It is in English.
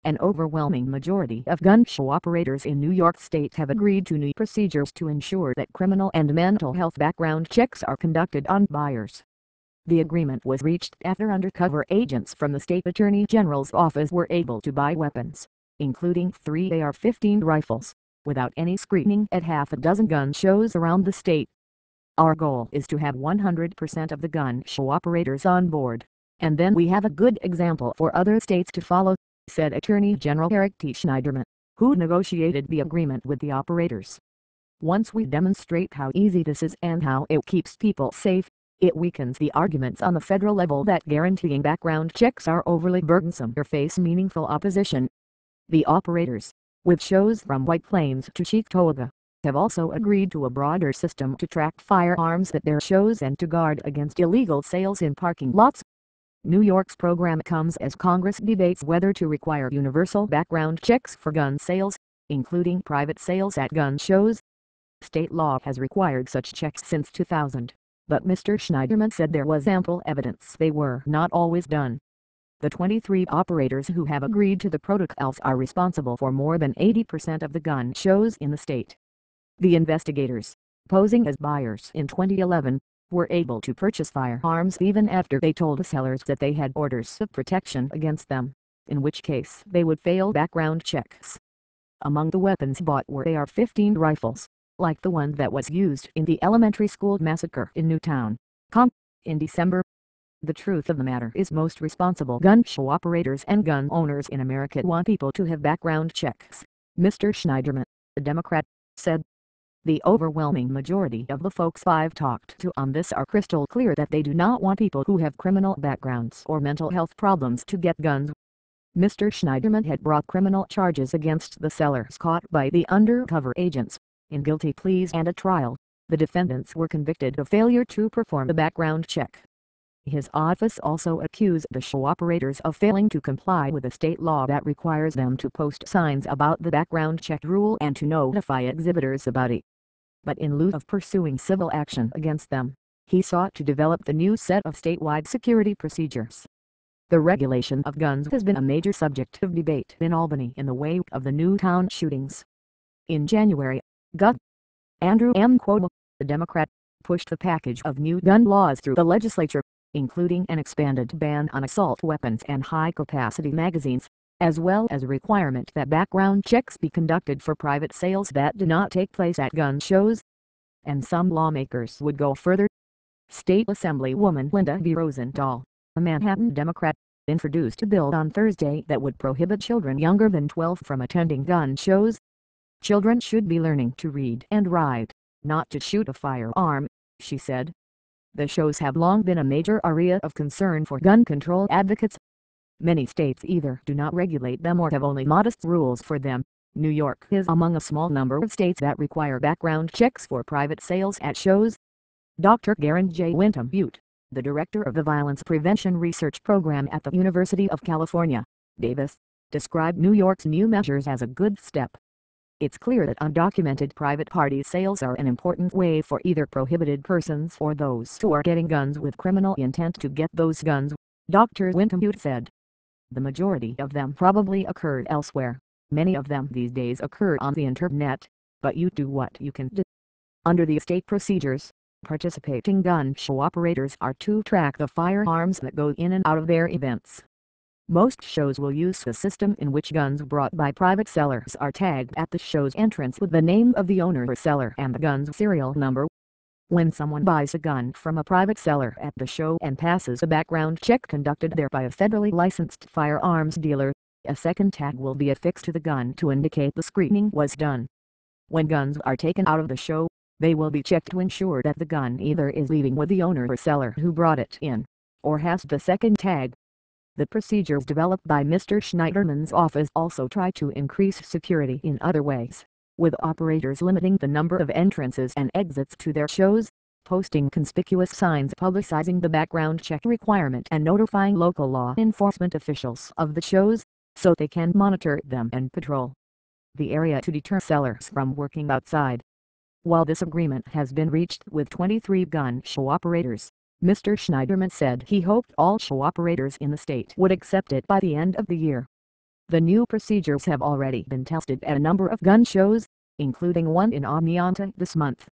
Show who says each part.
Speaker 1: An overwhelming majority of gun show operators in New York State have agreed to new procedures to ensure that criminal and mental health background checks are conducted on buyers. The agreement was reached after undercover agents from the state attorney general's office were able to buy weapons, including 3 AR-15 rifles, without any screening at half a dozen gun shows around the state. Our goal is to have 100% of the gun show operators on board, and then we have a good example for other states to follow, said Attorney General Eric T. Schneiderman, who negotiated the agreement with the operators. Once we demonstrate how easy this is and how it keeps people safe, it weakens the arguments on the federal level that guaranteeing background checks are overly burdensome or face meaningful opposition. The operators, with shows from White Plains to Cheektowaga, have also agreed to a broader system to track firearms at their shows and to guard against illegal sales in parking lots. New York's program comes as Congress debates whether to require universal background checks for gun sales, including private sales at gun shows. State law has required such checks since 2000, but Mr. Schneiderman said there was ample evidence they were not always done. The 23 operators who have agreed to the protocols are responsible for more than 80% of the gun shows in the state. The investigators, posing as buyers in 2011, were able to purchase firearms even after they told the sellers that they had orders of protection against them, in which case they would fail background checks. Among the weapons bought were AR-15 rifles, like the one that was used in the elementary school massacre in Newtown, in December. The truth of the matter is most responsible gun show operators and gun owners in America want people to have background checks, Mr. Schneiderman, a Democrat, said. The overwhelming majority of the folks I've talked to on this are crystal clear that they do not want people who have criminal backgrounds or mental health problems to get guns. Mr. Schneiderman had brought criminal charges against the sellers caught by the undercover agents. In guilty pleas and a trial, the defendants were convicted of failure to perform a background check. His office also accused the show operators of failing to comply with a state law that requires them to post signs about the background check rule and to notify exhibitors about it. But in lieu of pursuing civil action against them, he sought to develop the new set of statewide security procedures. The regulation of guns has been a major subject of debate in Albany in the wake of the Newtown shootings. In January, Gov. Andrew M. Cuomo, the Democrat, pushed a package of new gun laws through the legislature, including an expanded ban on assault weapons and high-capacity magazines, as well as a requirement that background checks be conducted for private sales that do not take place at gun shows. And some lawmakers would go further. State Assemblywoman Linda B. Rosenthal, a Manhattan Democrat, introduced a bill on Thursday that would prohibit children younger than 12 from attending gun shows. Children should be learning to read and write, not to shoot a firearm, she said. The shows have long been a major area of concern for gun control advocates. Many states either do not regulate them or have only modest rules for them. New York is among a small number of states that require background checks for private sales at shows. Dr. Garen J. Winton Butte, the director of the Violence Prevention Research Program at the University of California, Davis, described New York's new measures as a good step. It's clear that undocumented private party sales are an important way for either prohibited persons or those who are getting guns with criminal intent to get those guns, Dr. Winton Butte said. The majority of them probably occur elsewhere. Many of them these days occur on the internet, but you do what you can do. Under the state procedures, participating gun show operators are to track the firearms that go in and out of their events. Most shows will use a system in which guns brought by private sellers are tagged at the show's entrance with the name of the owner or seller and the gun's serial number. When someone buys a gun from a private seller at the show and passes a background check conducted there by a federally licensed firearms dealer, a second tag will be affixed to the gun to indicate the screening was done. When guns are taken out of the show, they will be checked to ensure that the gun either is leaving with the owner or seller who brought it in, or has the second tag. The procedures developed by Mr. Schneiderman's office also try to increase security in other ways, with operators limiting the number of entrances and exits to their shows, posting conspicuous signs publicizing the background check requirement and notifying local law enforcement officials of the shows, so they can monitor them and patrol the area to deter sellers from working outside. While this agreement has been reached with 23 gun show operators, Mr. Schneiderman said he hoped all show operators in the state would accept it by the end of the year. The new procedures have already been tested at a number of gun shows, including one in Oneonta this month.